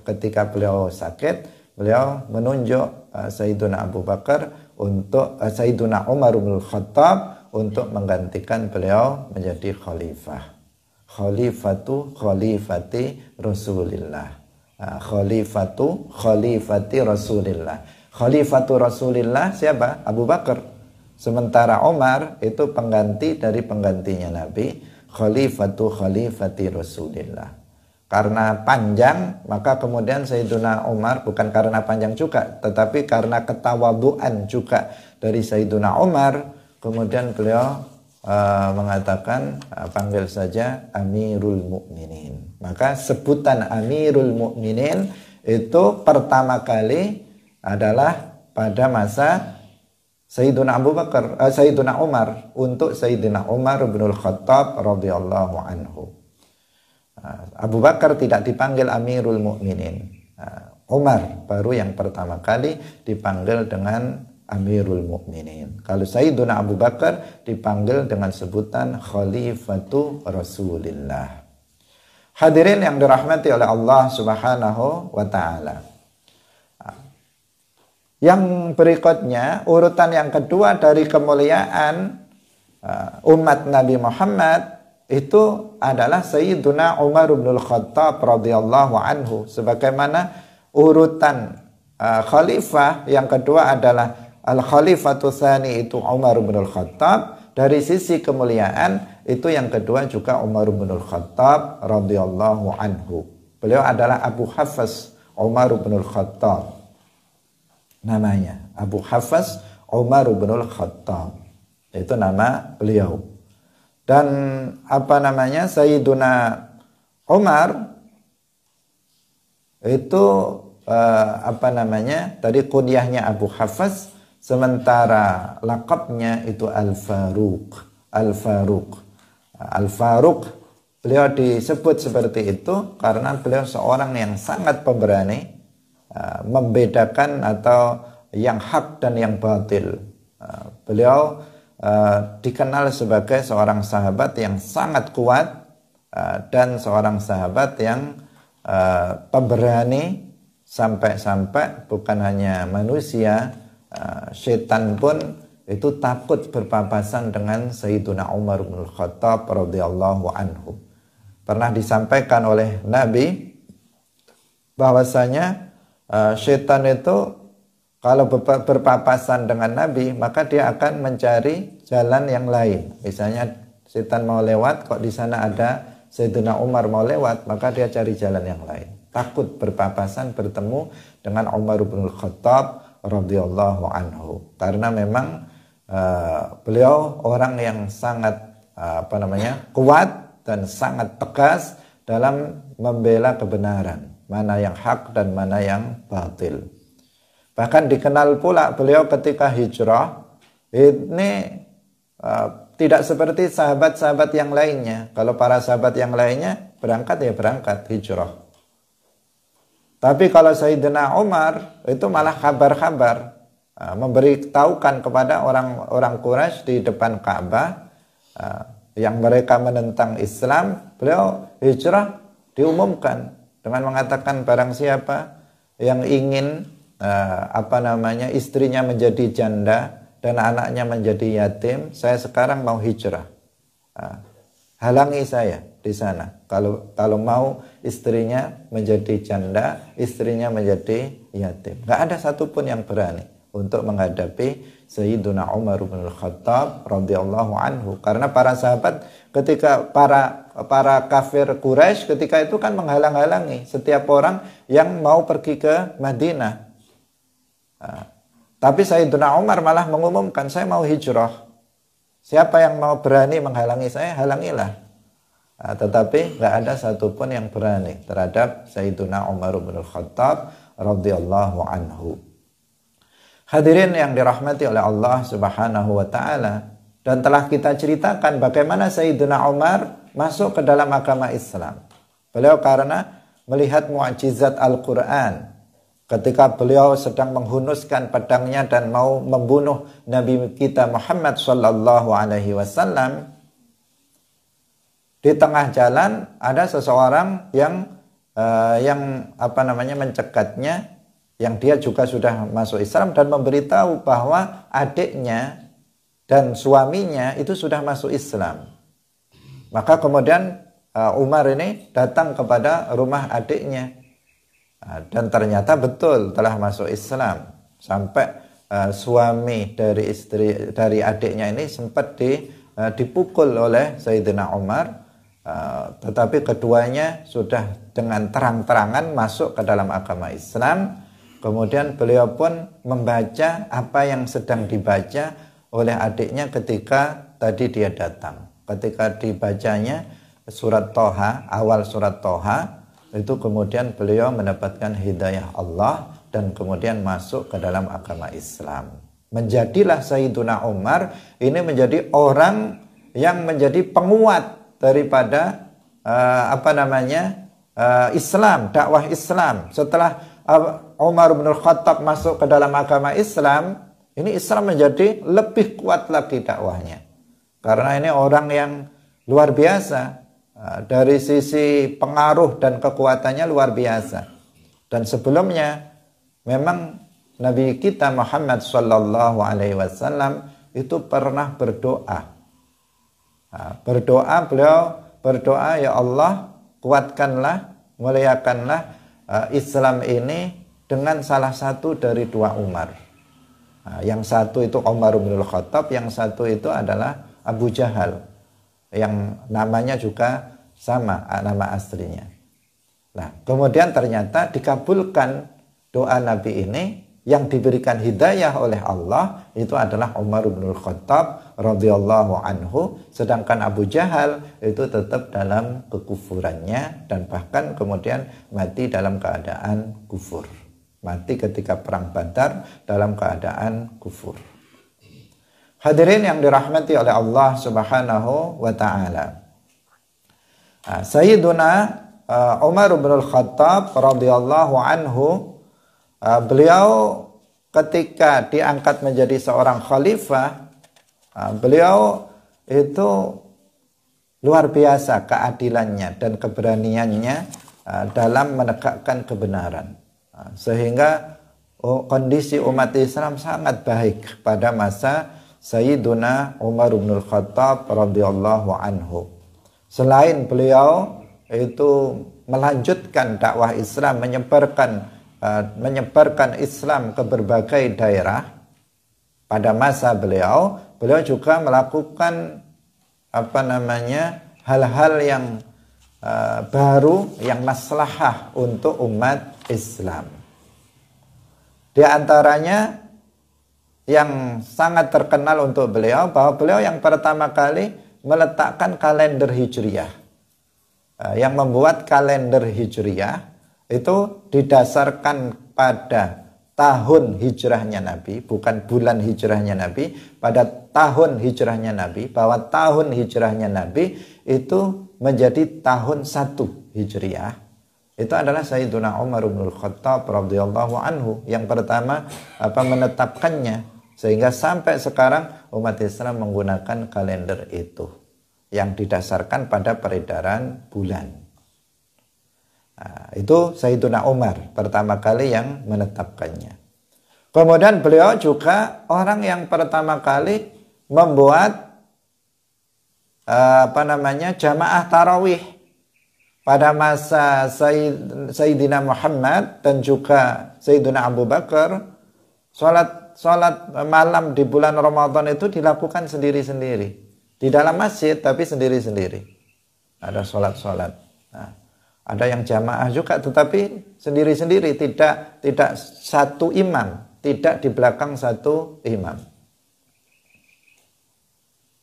ketika beliau sakit, beliau menunjuk Sayyiduna Abu Bakar untuk Sayyiduna Umar bin Khattab untuk menggantikan beliau menjadi khalifah. Khalifati Rasulillah. Khalifati Rasulillah. Khalifatu Rasulillah siapa? Abu Bakar. Sementara Umar itu pengganti dari penggantinya Nabi. Khalifati Rasulillah. Karena panjang, maka kemudian Sayyiduna Umar, bukan karena panjang juga, tetapi karena ketawaduan juga dari Sayyiduna Umar, kemudian beliau mengatakan, panggil saja Amirul Mukminin. Maka sebutan Amirul Mukminin itu pertama kali adalah pada masa Sayyiduna Sayyiduna Umar, untuk Sayyidina Umar bin Khattab radhiyallahu anhu. Abu Bakar tidak dipanggil Amirul Mukminin. Umar baru yang pertama kali dipanggil dengan Amirul Mukminin. Kalau Sayyiduna Abu Bakar dipanggil dengan sebutan Khalifatu Rasulillah. Hadirin yang dirahmati oleh Allah Subhanahu wa taala. Yang berikutnya, urutan yang kedua dari kemuliaan umat Nabi Muhammad itu adalah Sayyiduna Umar bin Khattab radhiyallahu anhu. Sebagaimana urutan khalifah yang kedua adalah Al-Khalifatu Tsani itu Umar bin Khattab. Dari sisi kemuliaan itu yang kedua juga Umar bin Khattab radhiyallahu anhu. Beliau adalah Abu Hafs Umar bin Khattab. Namanya Abu Hafs Umar bin Khattab. Itu nama beliau. Dan Sayyiduna Umar itu tadi kunyahnya Abu Hafs, sementara lakabnya itu Al-Faruq. Al-Faruq beliau disebut seperti itu karena beliau seorang yang sangat pemberani, membedakan atau yang hak dan yang batil. Beliau dikenal sebagai seorang sahabat yang sangat kuat dan seorang sahabat yang pemberani, sampai-sampai bukan hanya manusia, setan pun itu takut berpapasan dengan Sayyiduna Umar bin Khattab radhiyallahu anhu. Pernah disampaikan oleh Nabi bahwasanya setan itu kalau berpapasan dengan Nabi, maka dia akan mencari jalan yang lain. Misalnya setan mau lewat, kok di sana ada Sayyidina Umar mau lewat, maka dia cari jalan yang lain. Takut berpapasan bertemu dengan Umar bin Khattab radhiyallahu anhu. Karena memang beliau orang yang sangat kuat dan sangat tegas dalam membela kebenaran, mana yang hak dan mana yang batil. Bahkan dikenal pula beliau ketika hijrah Ini tidak seperti sahabat-sahabat yang lainnya. Kalau para sahabat yang lainnya berangkat ya berangkat hijrah. Tapi kalau Sayyidina Umar itu malah kabar-kabar, memberitahukan kepada orang-orang Quraisy di depan Ka'bah yang mereka menentang Islam, beliau hijrah diumumkan dengan mengatakan barang siapa yang ingin istrinya menjadi janda dan anaknya menjadi yatim, saya sekarang mau hijrah. Halangi saya di sana. Kalau mau istrinya menjadi janda, istrinya menjadi yatim. Gak ada satupun yang berani untuk menghadapi Sayyiduna Umar bin Khattab radhiyallahu anhu. Karena para sahabat ketika para kafir Quraisy ketika itu kan menghalang-halangi setiap orang yang mau pergi ke Madinah. Tapi Sayyiduna Umar malah mengumumkan, saya mau hijrah. Siapa yang mau berani menghalangi saya, halangilah. Tetapi nggak ada satupun yang berani terhadap Sayyiduna Umar bin Khattab radhiyallahu anhu. Hadirin yang dirahmati oleh Allah Subhanahu wa taala, dan telah kita ceritakan bagaimana Sayyiduna Umar masuk ke dalam agama Islam. Beliau karena melihat mukjizat Al-Qur'an ketika beliau sedang menghunuskan pedangnya dan mau membunuh Nabi kita Muhammad sallallahu alaihi wasallam. Di tengah jalan ada seseorang yang mencekatnya, yang dia juga sudah masuk Islam dan memberitahu bahwa adiknya dan suaminya itu sudah masuk Islam. Maka kemudian Umar ini datang kepada rumah adiknya dan ternyata betul telah masuk Islam. Sampai suami dari adiknya ini sempat dipukul oleh Sayyidina Umar. Tetapi keduanya sudah dengan terang-terangan masuk ke dalam agama Islam. Kemudian beliau pun membaca apa yang sedang dibaca oleh adiknya ketika tadi dia datang. Ketika dibacanya surat Toha, awal surat Toha, itu kemudian beliau mendapatkan hidayah Allah dan kemudian masuk ke dalam agama Islam. Menjadilah Sayyiduna Umar ini menjadi orang yang menjadi penguat daripada Islam, dakwah Islam. Setelah Umar bin Khattab masuk ke dalam agama Islam, ini Islam menjadi lebih kuat lagi dakwahnya. Karena ini orang yang luar biasa, dari sisi pengaruh dan kekuatannya luar biasa. Dan sebelumnya memang Nabi kita Muhammad sallallahu alaihi wasallam itu pernah berdoa. Beliau berdoa, ya Allah, kuatkanlah, muliakanlah Islam ini dengan salah satu dari dua Umar. Yang satu itu Umar bin Khattab, yang satu itu adalah Abu Jahal, yang namanya juga sama nama aslinya. Nah, kemudian ternyata dikabulkan doa Nabi ini. Yang diberikan hidayah oleh Allah itu adalah Umar bin Khattab radhiyallahu anhu, sedangkan Abu Jahal itu tetap dalam kekufurannya dan bahkan kemudian mati dalam keadaan kufur. Mati ketika perang Badar dalam keadaan kufur. Hadirin yang dirahmati oleh Allah Subhanahu wa taala. Sayyiduna Umar bin Khattab radhiyallahu anhu, beliau ketika diangkat menjadi seorang khalifah, beliau itu luar biasa keadilannya dan keberaniannya dalam menegakkan kebenaran. Sehingga kondisi umat Islam sangat baik pada masa Sayyiduna Umar bin Khattab radhiyallahu anhu. Selain beliau itu melanjutkan dakwah Islam, menyebarkan Islam ke berbagai daerah. Pada masa beliau juga melakukan hal-hal yang baru, yang maslahah untuk umat Islam. Di antaranya yang sangat terkenal untuk beliau, bahwa beliau yang pertama kali meletakkan kalender Hijriyah. Yang membuat kalender Hijriyah itu didasarkan pada tahun hijrahnya Nabi, bukan bulan hijrahnya Nabi, pada tahun hijrahnya Nabi, bahwa tahun hijrahnya Nabi itu menjadi tahun 1 Hijriah. Itu adalah Sayyiduna Umar bin Khattab radhiyallahu anhu yang pertama menetapkannya, sehingga sampai sekarang umat Islam menggunakan kalender itu yang didasarkan pada peredaran bulan. Nah, itu Sayyiduna Umar pertama kali yang menetapkannya. Kemudian beliau juga orang yang pertama kali membuat jamaah tarawih pada masa Sayyidina Muhammad dan juga Sayyidina Abu Bakar. Salat malam di bulan Ramadan itu dilakukan sendiri-sendiri di dalam masjid, tapi sendiri-sendiri. Ada salat. Nah, ada yang jamaah juga, tetapi sendiri-sendiri, tidak satu imam, tidak di belakang satu imam.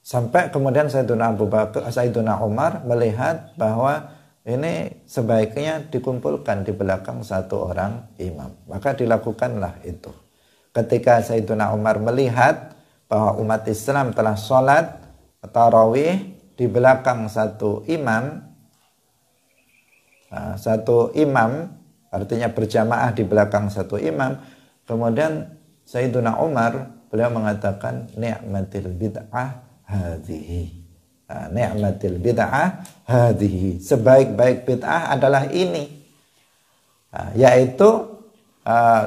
Sampai kemudian Sayyiduna Umar melihat bahwa ini sebaiknya dikumpulkan di belakang satu orang imam. Maka dilakukanlah itu. Ketika Sayyiduna Umar melihat bahwa umat Islam telah sholat tarawih di belakang satu imam, artinya berjamaah di belakang satu imam, kemudian Sayyiduna Umar beliau mengatakan ni'matil bid'ah hadhihi. Ni'matil bid'ah hadhihi. Sebaik-baik bid'ah adalah ini. Yaitu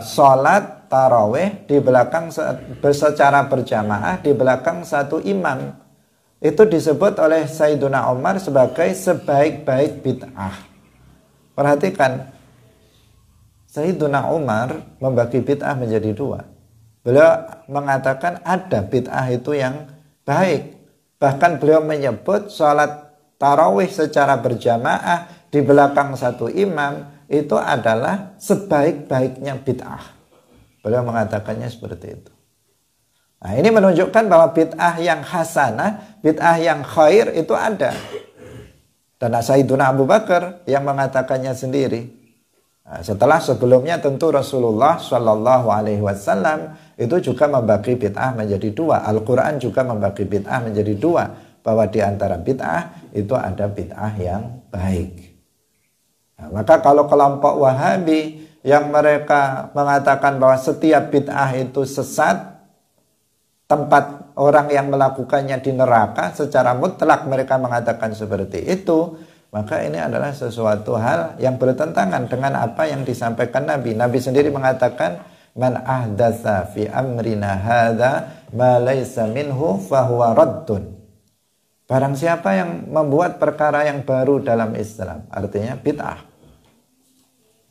sholat tarawih di belakang secara berjamaah di belakang satu imam. Itu disebut oleh Sayyiduna Umar sebagai sebaik-baik bid'ah. Perhatikan, Sayyiduna Umar membagi bid'ah menjadi 2. Beliau mengatakan ada bid'ah itu yang baik. Bahkan beliau menyebut sholat tarawih secara berjamaah di belakang satu imam itu adalah sebaik-baiknya bid'ah. Beliau mengatakannya seperti itu. Nah, ini menunjukkan bahwa bid'ah yang hasanah, bid'ah yang khair itu ada. Dan Sayyiduna Abu Bakar yang mengatakannya sendiri. Nah, sebelumnya tentu Rasulullah Shallallahu Alaihi Wasallam itu juga membagi bid'ah menjadi 2. Al-Quran juga membagi bid'ah menjadi 2. Bahwa di antara bid'ah itu ada bid'ah yang baik. Nah, maka kalau kelompok Wahabi yang mereka mengatakan bahwa setiap bid'ah itu sesat, tempat orang yang melakukannya di neraka, secara mutlak mereka mengatakan seperti itu, maka ini adalah sesuatu hal yang bertentangan dengan apa yang disampaikan Nabi. Nabi sendiri mengatakan, man ahdatsa fi amrina hadza ma laysa minhu fahuwa raddun. Barang siapa yang membuat perkara yang baru dalam Islam, artinya bid'ah.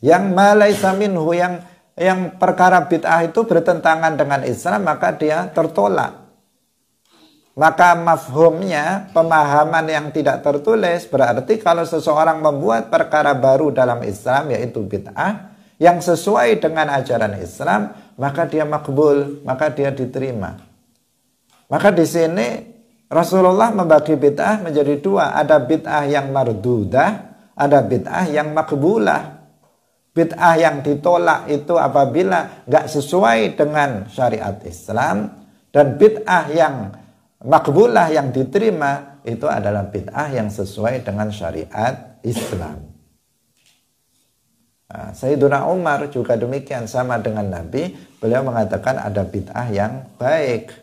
Yang ma laysa minhu, yang perkara bid'ah itu bertentangan dengan Islam, maka dia tertolak. Maka mafhumnya, pemahaman yang tidak tertulis, berarti kalau seseorang membuat perkara baru dalam Islam, yaitu bid'ah, yang sesuai dengan ajaran Islam, maka dia makbul, maka dia diterima. Maka di sini Rasulullah membagi bid'ah menjadi 2. Ada bid'ah yang mardudah, ada bid'ah yang makbulah. Bid'ah yang ditolak itu apabila nggak sesuai dengan syariat Islam, dan bid'ah yang makbulah yang diterima itu adalah bid'ah yang sesuai dengan syariat Islam. Nah, Sayyiduna Umar juga demikian, sama dengan Nabi, beliau mengatakan ada bid'ah yang baik.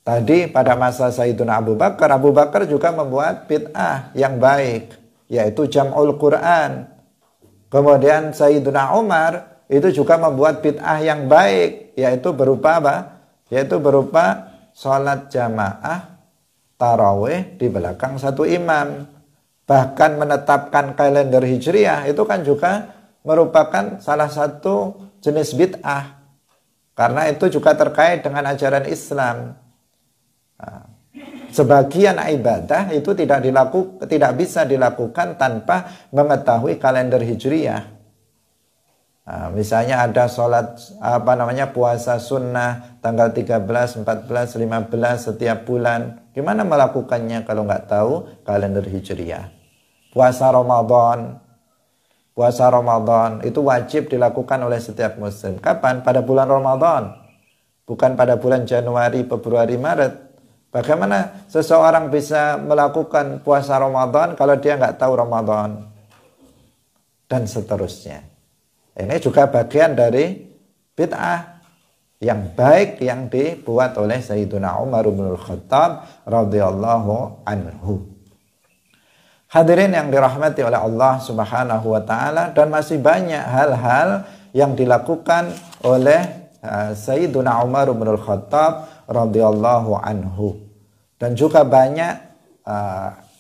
Tadi pada masa Sayyiduna Abu Bakar juga membuat bid'ah yang baik, yaitu jam'ul Quran. Kemudian Sayyiduna Umar itu juga membuat bid'ah yang baik, yaitu berupa apa? Yaitu berupa sholat jamaah tarawih di belakang satu imam. Bahkan menetapkan kalender hijriah itu kan juga merupakan salah satu jenis bid'ah. Karena itu juga terkait dengan ajaran Islam. Nah, sebagian ibadah itu tidak bisa dilakukan tanpa mengetahui kalender hijriah. Nah, misalnya ada sholat puasa sunnah tanggal 13, 14, 15 setiap bulan. Gimana melakukannya kalau nggak tahu kalender hijriah? Puasa Ramadan Puasa Ramadan itu wajib dilakukan oleh setiap muslim. Kapan? Pada bulan Ramadan. Bukan pada bulan Januari, Februari, Maret. Bagaimana seseorang bisa melakukan puasa Ramadan kalau dia nggak tahu Ramadan? Dan seterusnya. Ini juga bagian dari bid'ah yang baik yang dibuat oleh Sayyiduna Umar bin Khattab radhiyallahu anhu. Hadirin yang dirahmati oleh Allah Subhanahu wa taala, dan masih banyak hal-hal yang dilakukan oleh Sayyiduna Umar bin Khattab radhiyallahu anhu. Dan juga banyak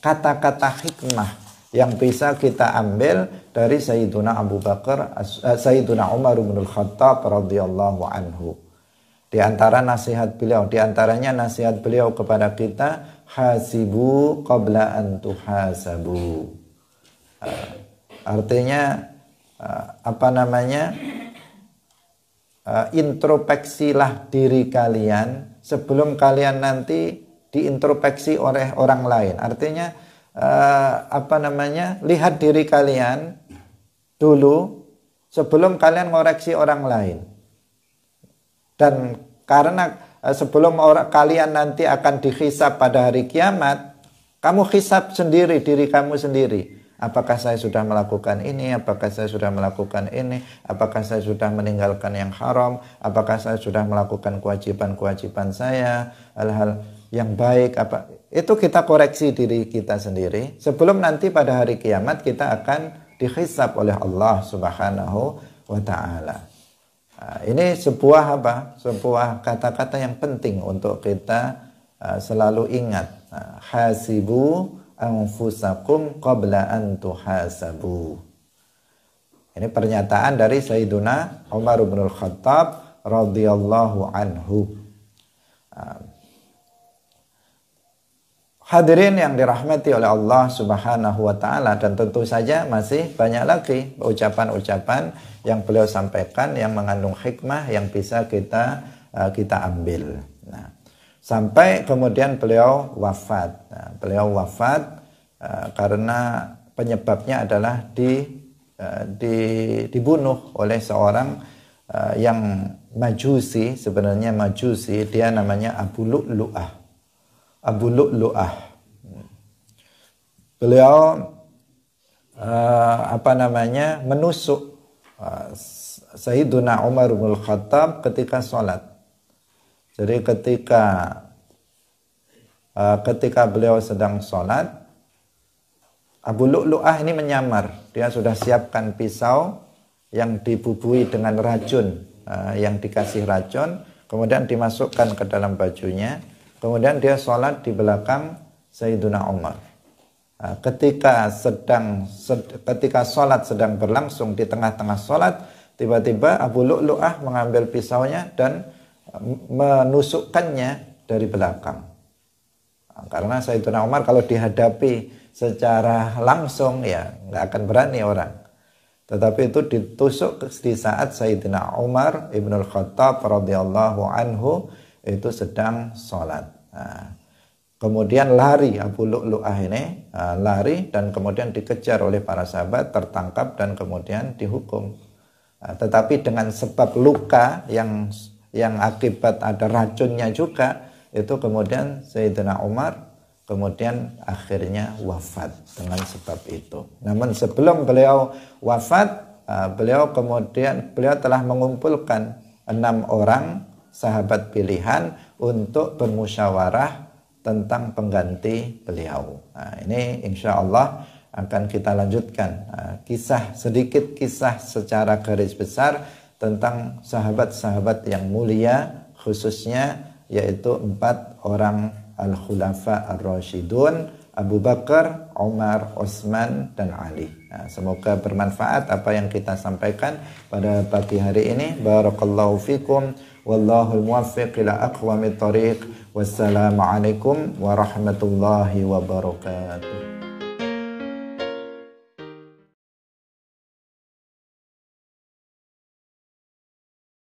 kata-kata hikmah yang bisa kita ambil dari Sayyiduna Sayyiduna Umar bin Khattab radhiyallahu anhu. Di antara nasihat beliau, di antaranya nasihat beliau kepada kita, hasibu qabla an tuhasabu. Artinya introspeksilah diri kalian sebelum kalian nanti diintrospeksi oleh orang lain. Artinya lihat diri kalian dulu sebelum kalian ngoreksi orang lain. Dan karena sebelum kalian nanti akan dihisab pada hari kiamat, kamu hisab sendiri diri kamu sendiri. Apakah saya sudah melakukan ini? Apakah saya sudah melakukan ini? Apakah saya sudah meninggalkan yang haram? Apakah saya sudah melakukan kewajiban-kewajiban saya? Hal-hal yang baik apa? Itu kita koreksi diri kita sendiri. Sebelum nanti pada hari kiamat kita akan dihisab oleh Allah Subhanahu wa ta'ala. Ini sebuah sebuah kata-kata yang penting untuk kita selalu ingat. Hasibu anfusakum qabla an tuhasabu. Ini pernyataan dari Sayyiduna Umar bin Khattab radhiyallahu anhu. Hadirin yang dirahmati oleh Allah Subhanahu wa ta'ala, dan tentu saja masih banyak lagi ucapan-ucapan yang beliau sampaikan yang mengandung hikmah yang bisa kita ambil. Nah, sampai kemudian beliau wafat. Nah, beliau wafat karena penyebabnya adalah dibunuh oleh seorang yang majusi. Sebenarnya majusi, dia namanya Abu Lu'lu'ah. Beliau menusuk Sayyiduna Umar bin Khattab ketika sholat. Jadi ketika beliau sedang sholat, Abu Lu'lu'ah ini menyamar. Dia sudah siapkan pisau yang dibubuhi dengan racun, yang dikasih racun, kemudian dimasukkan ke dalam bajunya. Kemudian dia sholat di belakang Sayyiduna Umar. Ketika sholat sedang berlangsung, di tengah-tengah sholat, tiba-tiba Abu Lu'lu'ah mengambil pisaunya dan menusukkannya dari belakang. Karena Sayyiduna Umar kalau dihadapi secara langsung ya nggak akan berani orang. Tetapi itu ditusuk di saat Sayyidina Umar ibn al-Khattab radhiyallahu anhu itu sedang sholat. Kemudian lari Abu Lu'lu'ah ini, lari dan kemudian dikejar oleh para sahabat, tertangkap dan kemudian dihukum. Tetapi dengan sebab luka yang akibat ada racunnya juga, itu kemudian Sayyidina Umar kemudian akhirnya wafat dengan sebab itu. Namun sebelum beliau wafat, beliau telah mengumpulkan 6 orang sahabat pilihan untuk bermusyawarah tentang pengganti beliau. Ini insya Allah akan kita lanjutkan sedikit kisah secara garis besar tentang sahabat-sahabat yang mulia, khususnya yaitu 4 orang al-khulafa ar-rasyidun, Abu Bakar, Umar, Utsman, dan Ali. Semoga bermanfaat apa yang kita sampaikan pada pagi hari ini. Barakallahu fikum. Wallahul muwaffiq ila aqwamit thoriq. Wassalamualaikum warahmatullahi wabarakatuh.